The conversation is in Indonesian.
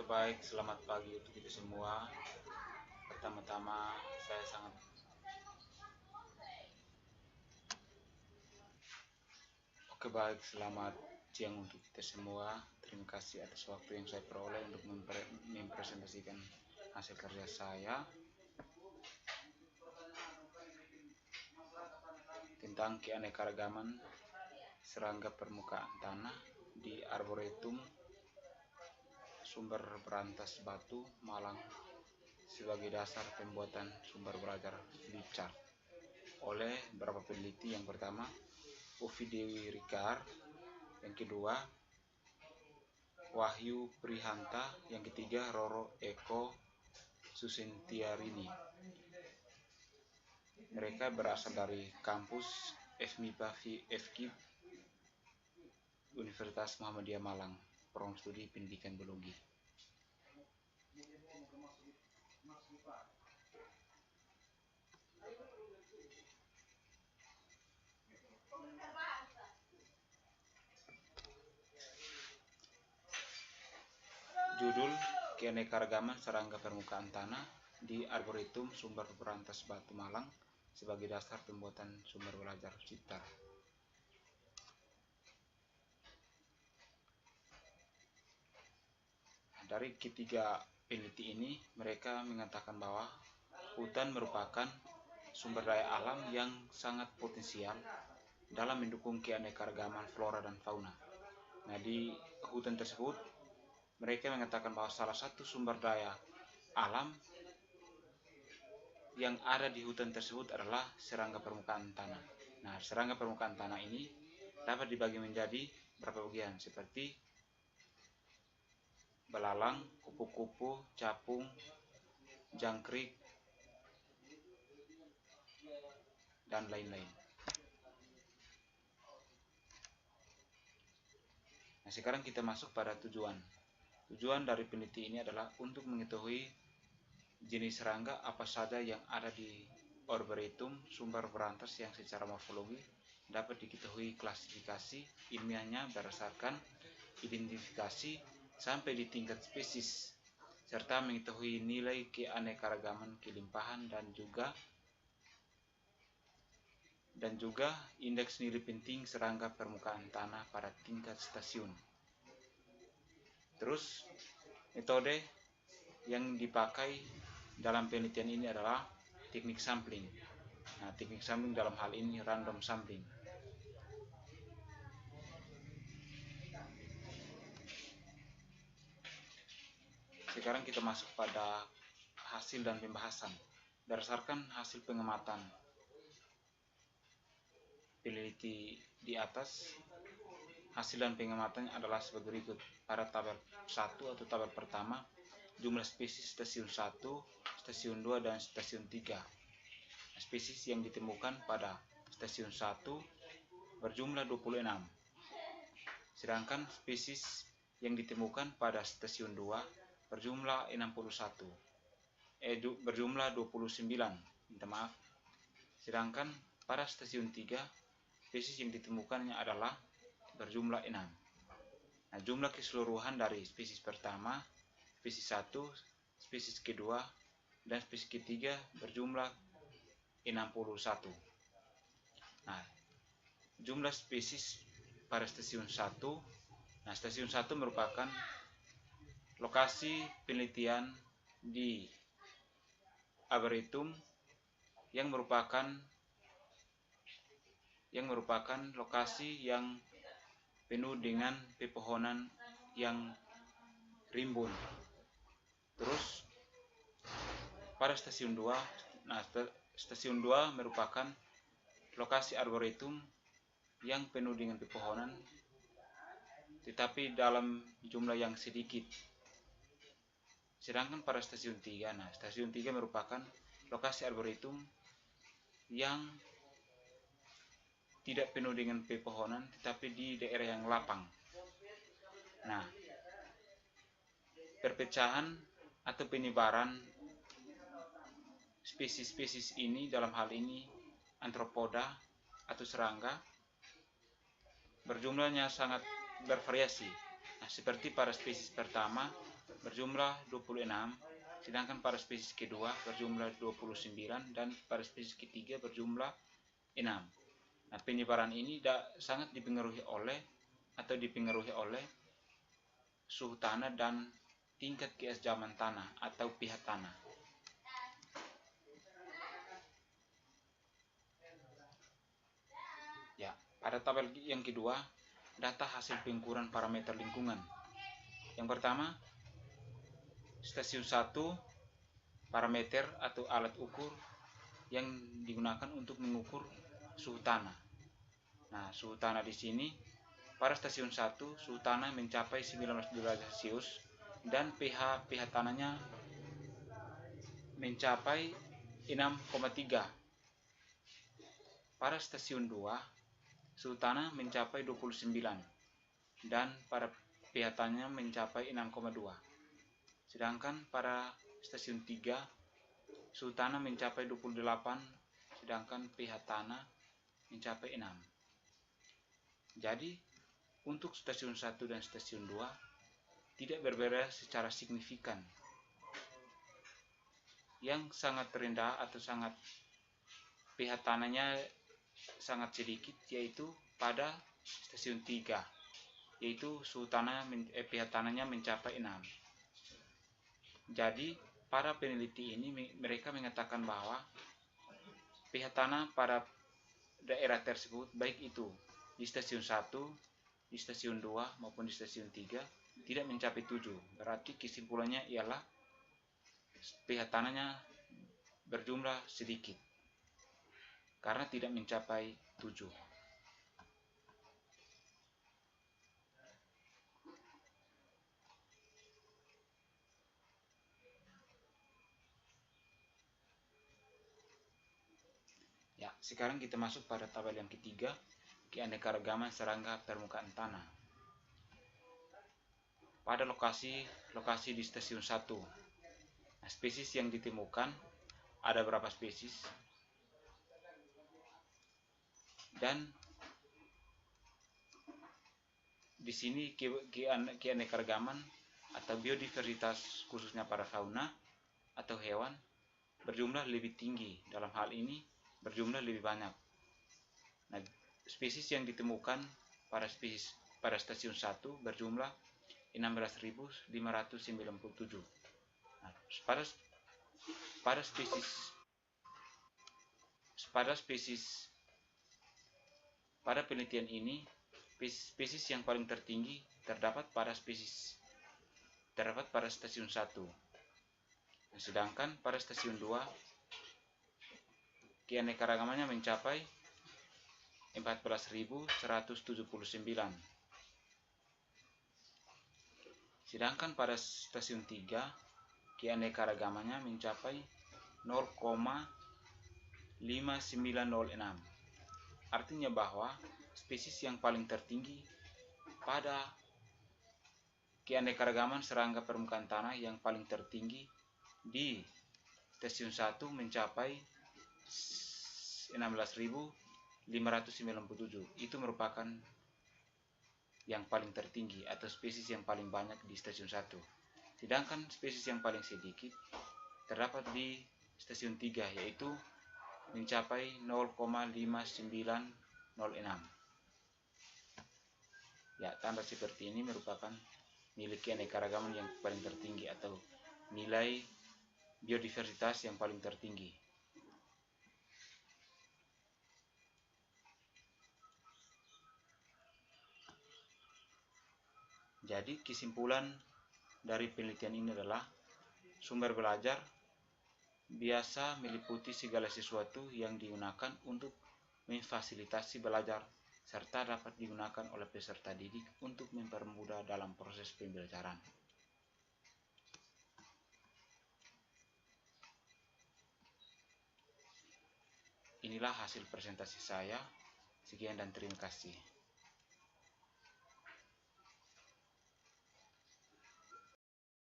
Baik, selamat pagi untuk kita semua. Pertama-tama, saya sangat baik, selamat siang untuk kita semua. Terima kasih atas waktu yang saya peroleh untuk mempresentasikan hasil kerja saya tentang keanekaragaman serangga permukaan tanah di Arboretum Sumber Berantas Batu, Malang sebagai dasar pembuatan sumber belajar flip chart oleh beberapa peneliti. Yang pertama, Ovidewi Rikar, yang kedua Wahyu Prihanta, yang ketiga Roro Eko Susintiarini. Mereka berasal dari kampus FMIPA FKIP Universitas Muhammadiyah Malang, program studi pendidikan biologi. Judul: Keanekaragaman serangga permukaan tanah di Arboretum Sumber Berantas Batu Malang sebagai dasar pembuatan sumber belajar CIPTAR. Dari ketiga peneliti ini, mereka mengatakan bahwa hutan merupakan sumber daya alam yang sangat potensial dalam mendukung keanekaragaman flora dan fauna. Nah, di hutan tersebut mereka mengatakan bahwa salah satu sumber daya alam yang ada di hutan tersebut adalah serangga permukaan tanah. Nah, serangga permukaan tanah ini dapat dibagi menjadi beberapa bagian seperti belalang, kupu-kupu, capung, jangkrik, dan lain-lain. Nah, sekarang kita masuk pada tujuan. Tujuan dari peneliti ini adalah untuk mengetahui jenis serangga apa saja yang ada di Arboretum Sumber Berantas yang secara morfologi dapat diketahui klasifikasi ilmiahnya berdasarkan identifikasi sampai di tingkat spesies, serta mengetahui nilai keanekaragaman kelimpahan dan juga indeks nilai penting serangga permukaan tanah pada tingkat stasiun. Terus, metode yang dipakai dalam penelitian ini adalah teknik sampling. Nah, teknik sampling dalam hal ini random sampling. Sekarang kita masuk pada hasil dan pembahasan. Berdasarkan hasil pengamatan peneliti di atas, hasil dan pengamatannya adalah sebagai berikut. Pada tabel 1 atau tabel pertama, jumlah spesies stasiun 1, stasiun 2, dan stasiun 3. Spesies yang ditemukan pada stasiun 1 berjumlah 26, sedangkan spesies yang ditemukan pada stasiun 2 berjumlah 29, sedangkan pada stasiun 3 spesies yang ditemukannya adalah berjumlah 6. Nah, jumlah keseluruhan dari spesies pertama, spesies 1, spesies kedua, dan spesies ketiga berjumlah 61. Nah, jumlah spesies pada stasiun 1. Nah, stasiun 1 merupakan lokasi penelitian di Arboretum yang merupakan lokasi yang penuh dengan pepohonan yang rimbun. Terus pada stasiun 2, nah stasiun 2 merupakan lokasi arboretum yang penuh dengan pepohonan tetapi dalam jumlah yang sedikit. Sedangkan pada stasiun 3, nah stasiun 3 merupakan lokasi arboretum yang tidak penuh dengan pepohonan tetapi di daerah yang lapang. Nah, perpecahan atau penyebaran spesies-spesies ini dalam hal ini antropoda atau serangga berjumlahnya sangat bervariasi. Nah, seperti pada spesies pertama berjumlah 26, sedangkan pada spesies kedua berjumlah 29 dan pada spesies ketiga berjumlah 6. Nah, penyebaran ini sangat dipengaruhi oleh suhu tanah dan tingkat keasaman tanah atau pH tanah. Ya, pada tabel yang kedua, data hasil pengukuran parameter lingkungan. Yang pertama, stasiun 1, parameter atau alat ukur yang digunakan untuk mengukur suhu tanah. Nah, suhu tanah di sini pada stasiun 1 suhu tanah mencapai 19 derajat Celcius dan pH tanahnya mencapai 6,3. Pada stasiun 2 suhu tanah mencapai 29 dan pada pH tanahnya mencapai 6,2. Sedangkan pada stasiun 3 suhu tanah mencapai 28 sedangkan pH tanah mencapai 6. Jadi untuk stasiun 1 dan stasiun 2 tidak berbeda secara signifikan. Yang sangat rendah atau sangat pH tanahnya sangat sedikit yaitu pada stasiun 3, yaitu suhu tanah pH tanahnya mencapai 6. Jadi para peneliti ini mereka mengatakan bahwa pH tanah pada daerah tersebut, baik itu di stasiun 1, di stasiun 2 maupun di stasiun 3 tidak mencapai 7. Berarti kesimpulannya ialah pH tanahnya berjumlah sedikit karena tidak mencapai 7. Ya, sekarang kita masuk pada tabel yang ketiga, keanekaragaman serangga permukaan tanah. Pada lokasi di stasiun 1, spesies yang ditemukan ada berapa spesies, dan di sini keanekaragaman atau biodiversitas khususnya pada fauna atau hewan berjumlah lebih tinggi, dalam hal ini berjumlah lebih banyak. Nah, spesies yang ditemukan pada stasiun 1 berjumlah 16.597. Nah, pada penelitian ini spesies yang paling tertinggi terdapat pada stasiun 1. Sedangkan pada stasiun 2 keanekaragamannya mencapai 14.179. Sedangkan pada stasiun 3 keanekaragamannya mencapai 0,5906. Artinya bahwa spesies yang paling tertinggi pada keanekaragaman serangga permukaan tanah yang paling tertinggi di stasiun 1 mencapai 16.597. Itu merupakan yang paling tertinggi atau spesies yang paling banyak di stasiun 1. Sedangkan spesies yang paling sedikit terdapat di stasiun 3, yaitu mencapai 0,5906. Ya, tanda seperti ini merupakan nilai keanekaragaman yang paling tertinggi atau nilai biodiversitas yang paling tertinggi. Jadi kesimpulan dari penelitian ini adalah sumber belajar biasa meliputi segala sesuatu yang digunakan untuk memfasilitasi belajar serta dapat digunakan oleh peserta didik untuk mempermudah dalam proses pembelajaran. Inilah hasil presentasi saya. Sekian dan terima kasih.